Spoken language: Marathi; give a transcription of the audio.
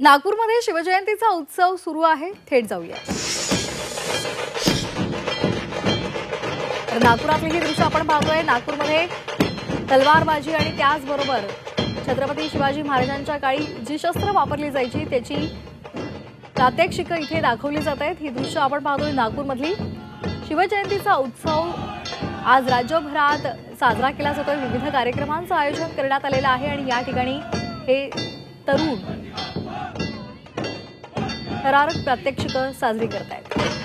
नागपूरमध्ये शिवजयंतीचा उत्सव सुरू आहे। थेट जाऊया। नागपुरातली ही दृश्य आपण पाहतोय। नागपूरमध्ये तलवारबाजी आणि त्याचबरोबर छत्रपती शिवाजी महाराजांच्या काळी जी शस्त्र वापरली जायची त्याची प्रात्यक्षिकं इथे दाखवली जात आहेत। ही दृश्य आपण पाहतोय। नागपूरमधली शिवजयंतीचा उत्सव आज राज्यभरात साजरा केला जातोय। विविध कार्यक्रमांचं आयोजन करण्यात आलेलं आहे आणि या ठिकाणी हे तरुण थरारक प्रात्यक्षिकं साजरी करतायत।